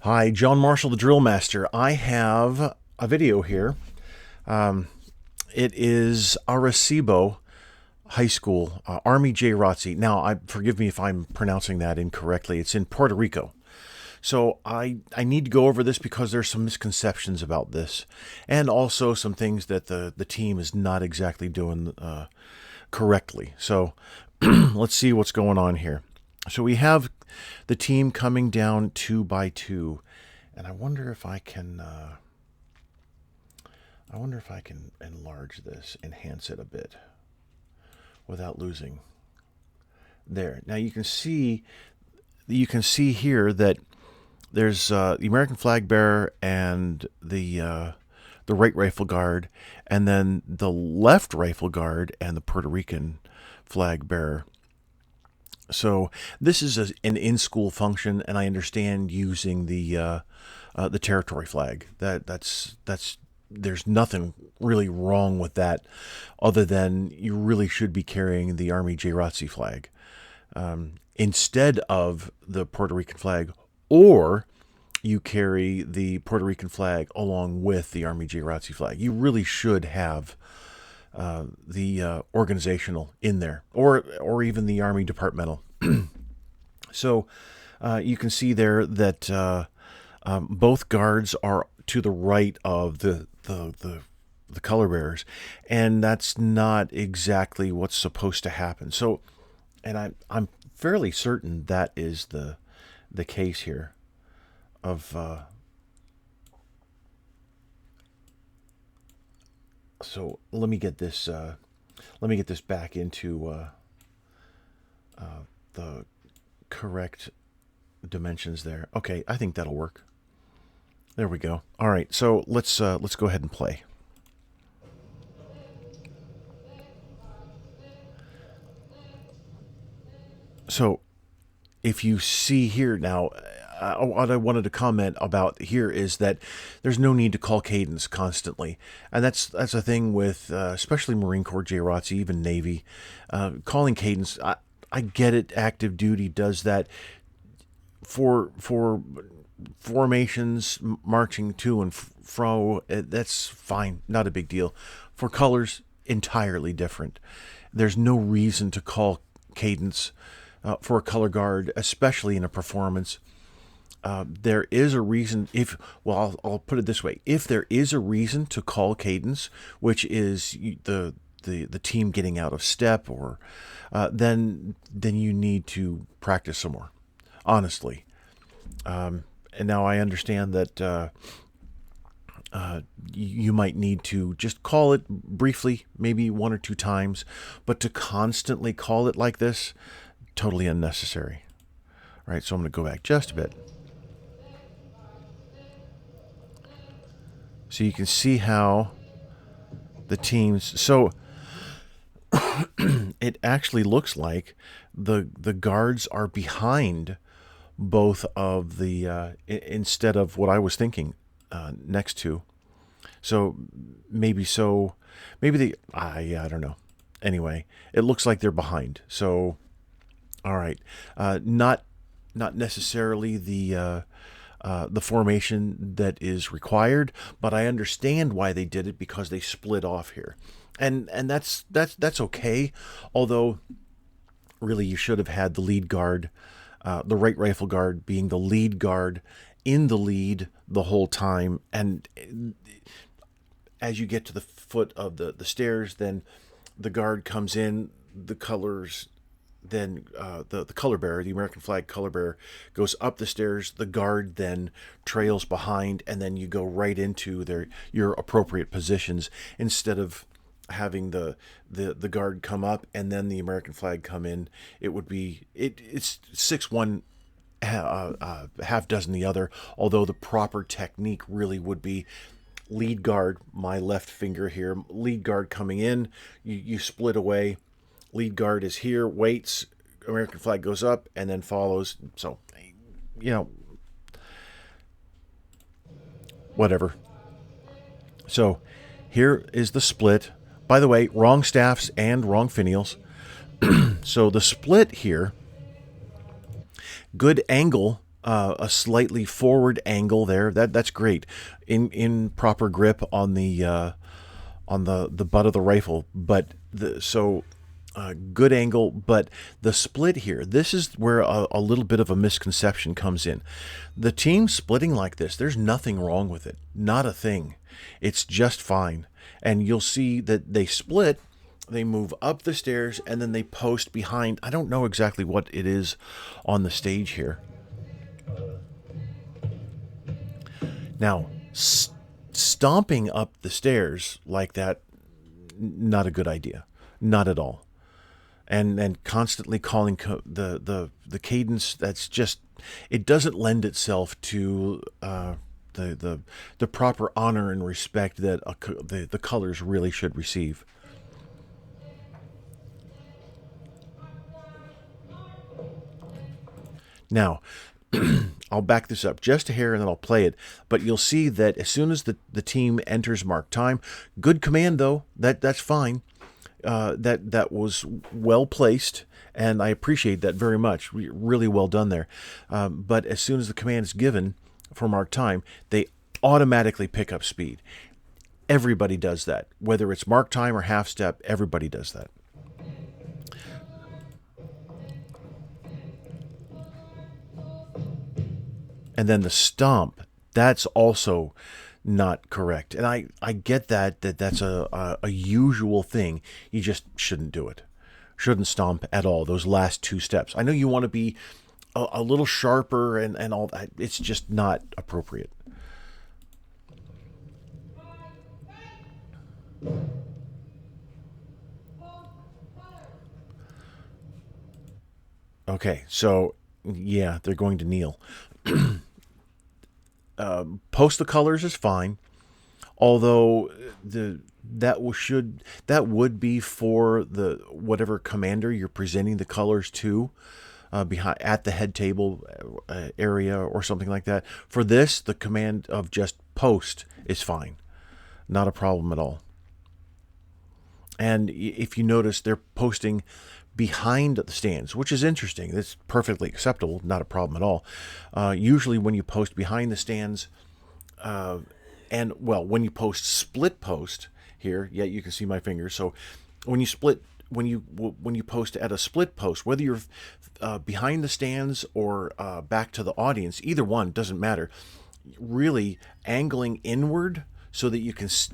Hi, John Marshall, the DrillMaster. I have a video here. It is Arecibo High School, Army AJROTC. Now, forgive me if I'm pronouncing that incorrectly. It's in Puerto Rico. So I need to go over this because there's some misconceptions about this, and also some things that the team is not exactly doing correctly. So let's see what's going on here. So we have the team coming down 2x2, and I wonder if I can. I wonder if I can enlarge this, enhance it a bit, without losing. There. Now you can see here that there's the American flag bearer and the right rifle guard, and then the left rifle guard and the Puerto Rican flag bearer. So this is an in-school function, and I understand using the territory flag. That's there's nothing really wrong with that, other than you really should be carrying the Army AJROTC flag instead of the Puerto Rican flag, or you carry the Puerto Rican flag along with the Army AJROTC flag. You really should have the organizational in there, or even the Army departmental. So you can see there that both guards are to the right of the color bearers, and that's not exactly what's supposed to happen. So, and I'm fairly certain that is the case here. So let me get this back into the correct dimensions there. Okay, I think that'll work. There we go. All right, so let's go ahead and play. So if you see here now, what I wanted to comment about here is that there's no need to call cadence constantly, and that's a thing with especially Marine Corps, JROTC, even Navy. Calling cadence, I get it. Active duty does that for formations, marching to and fro. That's fine, not a big deal. For colors, entirely different. There's no reason to call cadence for a color guard, especially in a performance. There is a reason I'll put it this way. If there is a reason to call cadence, which is the team getting out of step, or then you need to practice some more, honestly. And now I understand that you might need to just call it briefly, maybe one or two times, but to constantly call it like this, totally unnecessary. All right, so I'm going to go back just a bit. So you can see how the teams. So it actually looks like the guards are behind both of the instead of what I was thinking next to. So maybe I don't know. Anyway, it looks like they're behind. So all right, not necessarily the formation that is required, but I understand why they did it, because they split off here, and that's okay. Although, really, you should have had the lead guard, the right rifle guard, being the lead guard in the lead the whole time, and as you get to the foot of the stairs, then the guard comes in, the colors. Then the color bearer, the American flag color bearer, goes up the stairs. The guard then trails behind, and then you go right into your appropriate positions, instead of having the guard come up and then the American flag come in. It would be it's 6-1, half dozen the other. Although the proper technique really would be lead guard, my left finger here, lead guard coming in. You split away. Lead guard is here, waits, American flag goes up, and then follows. So, whatever. So, here is the split. By the way, wrong staffs and wrong finials. So the split here, good angle a slightly forward angle there. That's great in proper grip on the butt of the rifle. But good angle. But the split here, this is where a little bit of a misconception comes in. The team splitting like this, there's nothing wrong with it. Not a thing. It's just fine. And you'll see that they split. They move up the stairs and then they post behind. I don't know exactly what it is on the stage here. Now, stomping up the stairs like that, not a good idea. Not at all. And constantly calling the cadence, that's just, it doesn't lend itself to the proper honor and respect that the colors really should receive. Now, I'll back this up just a hair and then I'll play it. But you'll see that as soon as the team enters mark time, good command though, that's fine. That was well placed, and I appreciate that very much. Really well done there. But as soon as the command is given for mark time, they automatically pick up speed. Everybody does that. Whether it's mark time or half step, everybody does that. And then the stomp, that's also not correct. And I get that's a usual thing. You just shouldn't do it. Shouldn't stomp at all, those last two steps. I know you want to be a little sharper and all that. It's just not appropriate. Okay, so yeah, they're going to kneel. Post the colors is fine, although that would be for the whatever commander you're presenting the colors to, behind at the head table area or something like that. For this, the command of just post is fine, not a problem at all. And if you notice, they're posting behind the stands, which is interesting. That's perfectly acceptable, not a problem at all. Usually when you post behind the stands, when you post split post here, yeah, you can see my fingers. So when you post at a split post, whether you're behind the stands or back to the audience, either one doesn't matter. Really angling inward so that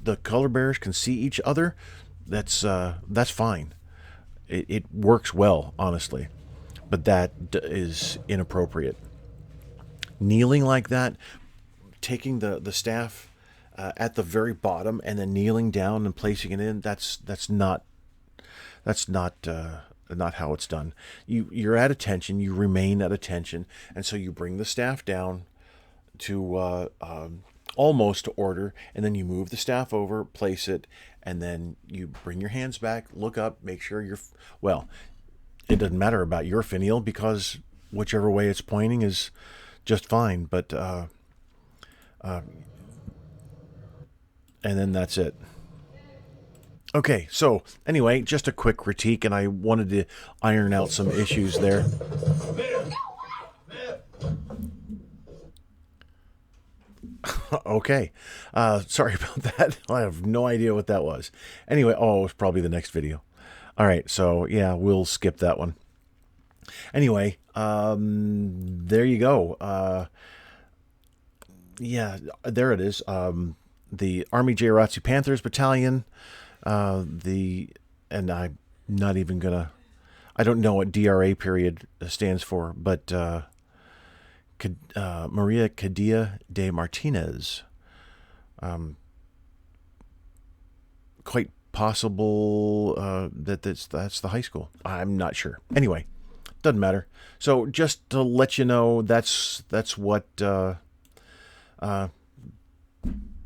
the color bearers can see each other. That's fine. It works well, honestly, but that is inappropriate. Kneeling like that, taking the staff at the very bottom and then kneeling down and placing it in, that's not how it's done. You're at attention, you remain at attention, and so you bring the staff down to almost to order, and then you move the staff over, place it, and then you bring your hands back, look up, make sure it doesn't matter about your finial because whichever way it's pointing is just fine, but and then that's it. Okay, so anyway, just a quick critique, and I wanted to iron out some issues there. Okay, sorry about that. I have no idea what that was. Anyway, it was probably the next video. All right, so yeah, we'll skip that one. Anyway, there you go. Yeah, there it is. The Army AJROTC Panthers Battalion. And I'm not even gonna. I don't know what DRA period stands for, but Maria Cadilla de Martinez. Quite possible that's the high school. I'm not sure. Anyway, doesn't matter. So just to let you know, that's what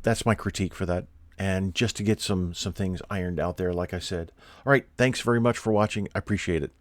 that's my critique for that. And just to get some things ironed out there, like I said. All right, thanks very much for watching. I appreciate it.